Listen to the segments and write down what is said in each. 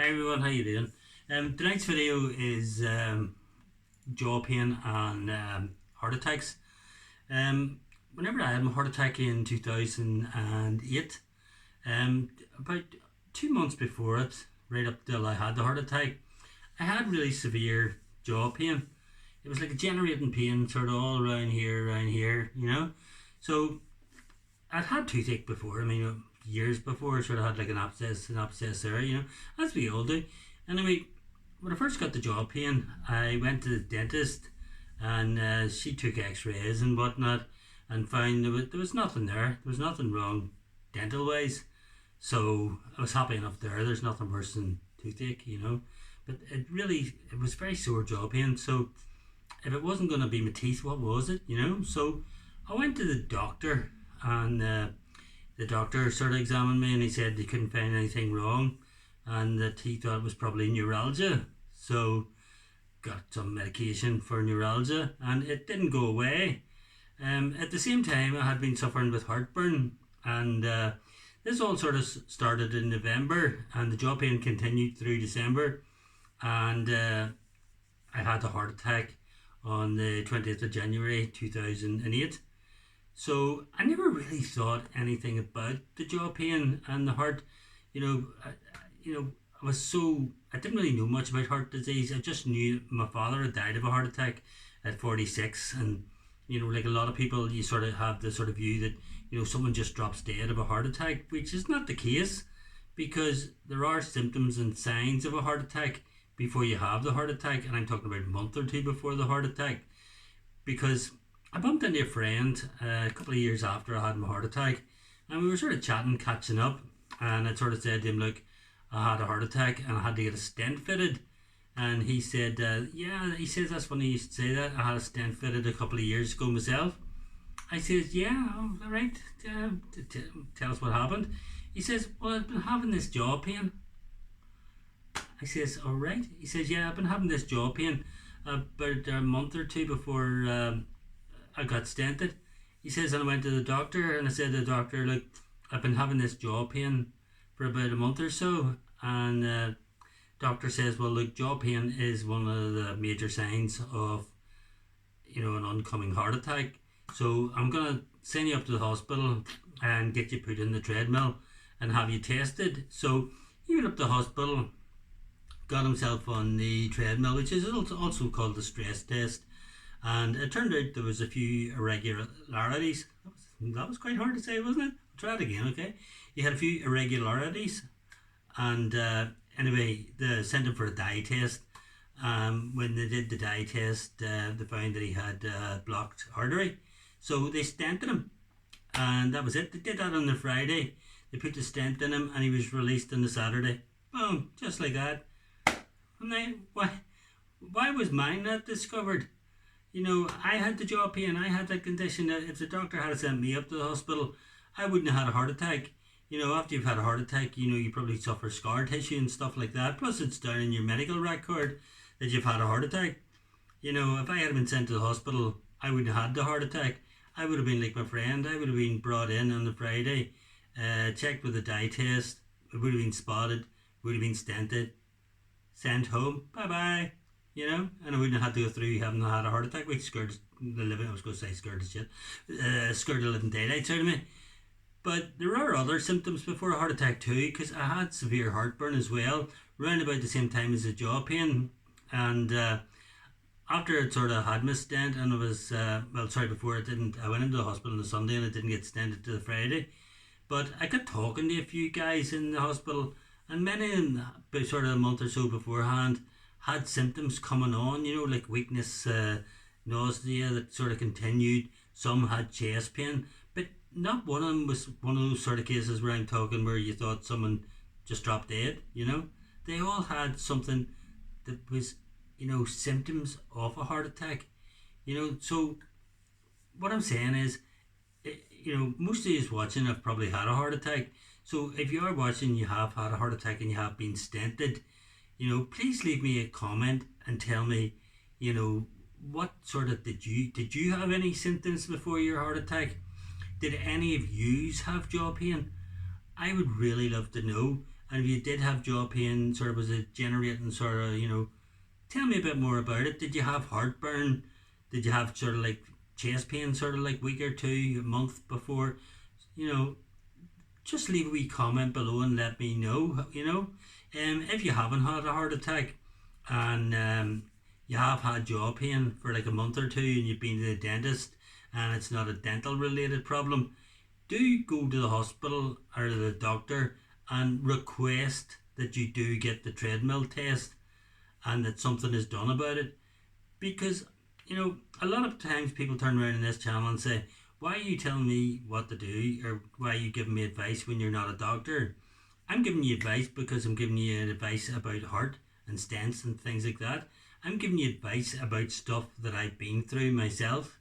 Hi everyone, how you doing? Tonight's video is jaw pain and heart attacks. Whenever I had my heart attack in 2008, about 2 months before it, right up till I had the heart attack, I had really severe jaw pain. It was like a generating pain, sort of all around here, you know. So I'd had toothache before. I mean, years before, sort of had like an abscess there, you know, as we all do. Anyway, when I first got the jaw pain, I went to the dentist, and she took X-rays and whatnot, and found there was nothing there. There was nothing wrong, dental wise. So I was happy enough there. There's nothing worse than toothache, you know. But it was very sore jaw pain. So if it wasn't going to be my teeth, what was it, you know? So I went to the doctor, and the doctor sort of examined me, and he said he couldn't find anything wrong, and that he thought it was probably neuralgia. So got some medication for neuralgia, and it didn't go away. At the same time, I had been suffering with heartburn, and this all sort of started in November, and the jaw pain continued through December, and I had a heart attack on the 20th of January 2008. So I never really thought anything about the jaw pain and the heart. You know, I didn't really know much about heart disease. I just knew my father had died of a heart attack at 46, and like a lot of people, you sort of have the sort of view that someone just drops dead of a heart attack, which is not the case, because there are symptoms and signs of a heart attack before you have the heart attack, and I'm talking about a month or two before the heart attack, because I bumped into a friend a couple of years after I had my heart attack, and we were sort of chatting, catching up, and I sort of said to him, look, I had a heart attack and I had to get a stent fitted. And he said, yeah, he says, that's when he used to say that. I had a stent fitted a couple of years ago myself. I says, yeah, all right, tell us what happened. He says, well, I've been having this jaw pain. I says, all right. He says, yeah, I've been having this jaw pain about a month or two before I got stented. He says, and I went to the doctor, and I said to the doctor, look, I've been having this jaw pain for about a month or so, and doctor says, well, look, jaw pain is one of the major signs of an oncoming heart attack, so I'm gonna send you up to the hospital and get you put in the treadmill and have you tested. So he went up to the hospital, got himself on the treadmill, which is also called the stress test, and it turned out there was a few irregularities. That was quite hard to say, wasn't it? I'll try it again, okay? He had a few irregularities, and anyway, they sent him for a dye test. When they did the dye test, they found that he had blocked artery, so they stented him, and that was it. They did that on the Friday. They put the stent in him, and he was released on the Saturday. Boom, just like that. And then why was mine not discovered? I had the jaw pain, I had that condition. If the doctor had sent me up to the hospital, I wouldn't have had a heart attack. After you've had a heart attack, you probably suffer scar tissue and stuff like that. Plus, it's down in your medical record that you've had a heart attack. If I had been sent to the hospital, I wouldn't have had the heart attack. I would have been like my friend. I would have been brought in on the Friday, checked with a dye test. It would have been spotted, would have been stented, sent home. Bye bye. And I wouldn't have had to go through having had a heart attack, which scared the living. I was going to say scared the shit, scared the living daylights out of me. But there are other symptoms before a heart attack too, because I had severe heartburn as well, around about the same time as the jaw pain. And after I'd sort of had my stent, and I was, before I didn't, I went into the hospital on the Sunday and I didn't get stented to the Friday. But I got talking to a few guys in the hospital, and many of them, sort of a month or so beforehand, had symptoms coming on, like weakness, nausea that sort of continued. Some had chest pain, but not one of them was one of those sort of cases where I'm talking where you thought someone just dropped dead. They all had something that was, symptoms of a heart attack. So what I'm saying is, most of you watching have probably had a heart attack. So if you are watching, you have had a heart attack and you have been stented, please leave me a comment and tell me, what sort of did you have any symptoms before your heart attack? Did any of yous have jaw pain? I would really love to know. And if you did have jaw pain, sort of was it generating sort of, tell me a bit more about it. Did you have heartburn? Did you have sort of like chest pain sort of like week or two, a month before? You know, just leave a wee comment below and let me know, if you haven't had a heart attack and you have had jaw pain for like a month or two and you've been to the dentist and it's not a dental related problem, do go to the hospital or to the doctor and request that you do get the treadmill test and that something is done about it. Because, a lot of times people turn around in this channel and say, why are you telling me what to do, or why are you giving me advice when you're not a doctor? I'm giving you advice because I'm giving you advice about heart and stents and things like that. I'm giving you advice about stuff that I've been through myself.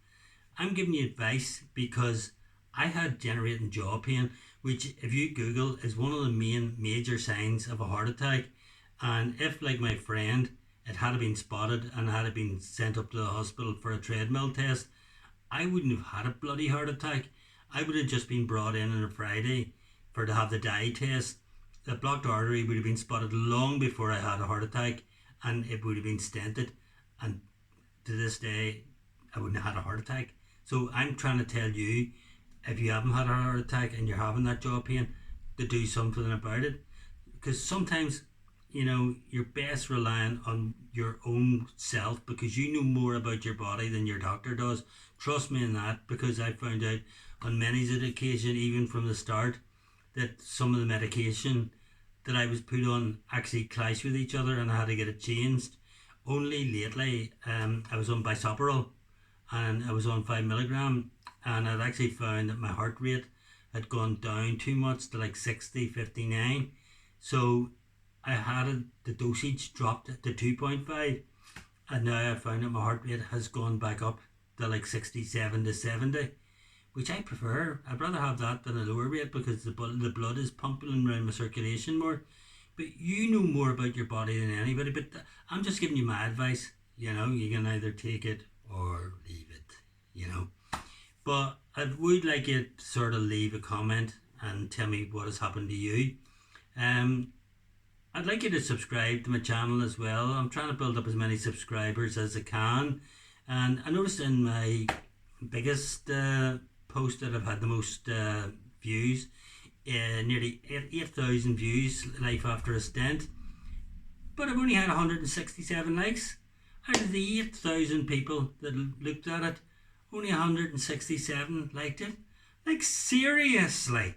I'm giving you advice because I had generating jaw pain, which if you Google is one of the main major signs of a heart attack. And if, like my friend, it had been spotted and had been sent up to the hospital for a treadmill test, I wouldn't have had a bloody heart attack. I would have just been brought in on a Friday to have the dye test. The blocked artery would have been spotted long before I had a heart attack, and it would have been stented. And to this day, I wouldn't have had a heart attack. So I'm trying to tell you, if you haven't had a heart attack and you're having that jaw pain, to do something about it. Because sometimes, you're best relying on your own self, because you know more about your body than your doctor does. Trust me in that, because I found out on many occasions, even from the start, that some of the medication that I was put on actually clashed with each other and I had to get it changed. Only lately, I was on bisoprolol and I was on 5 mg, and I'd actually found that my heart rate had gone down too much to like 60, 59. So I had the dosage dropped to 2.5, and now I found that my heart rate has gone back up to like 67 to 70, which I prefer. I'd rather have that than a lower rate, because the blood is pumping around my circulation more. But you know more about your body than anybody. But I'm just giving you my advice. You can either take it or leave it. But I would like you to sort of leave a comment and tell me what has happened to you. I'd like you to subscribe to my channel as well. I'm trying to build up as many subscribers as I can. And I noticed in my biggest post that I've had the most views, nearly 8,000 views, Life After a Stent. But I've only had 167 likes. Out of the 8,000 people that looked at it, only 167 liked it. Like, seriously.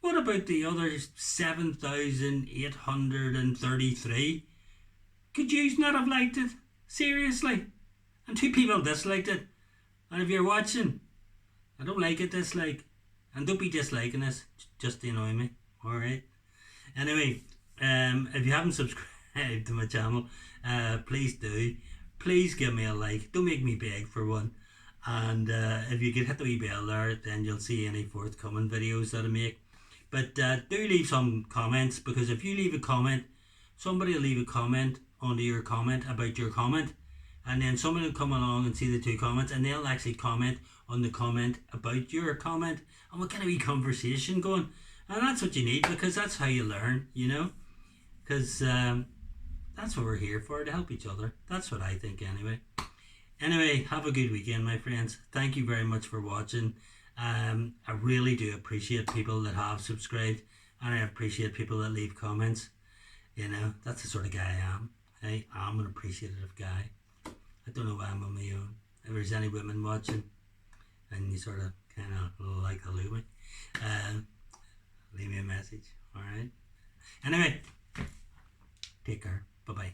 What about the other 7,833? Could you not have liked it? Seriously? And 2 people disliked it. And if you're watching, I don't like it, dislike. And don't be disliking this, just to annoy me. Alright? Anyway, if you haven't subscribed to my channel, please do. Please give me a like. Don't make me beg for one. And if you could hit the wee bell there, then you'll see any forthcoming videos that I make. But do leave some comments, because if you leave a comment, somebody will leave a comment under your comment about your comment, and then someone will come along and see the 2 comments, and they'll actually comment on the comment about your comment, and we'll get a wee conversation going. And that's what you need, because that's how you learn, because that's what we're here for, to help each other. That's what I think anyway. Anyway, have a good weekend, my friends. Thank you very much for watching. I really do appreciate people that have subscribed, and I appreciate people that leave comments. That's the sort of guy I am. I'm an appreciative guy. I don't know why I'm on my own. If there's any women watching and you sort of kind of like to lose me, leave me a message. Alright? Anyway, take care. Bye bye.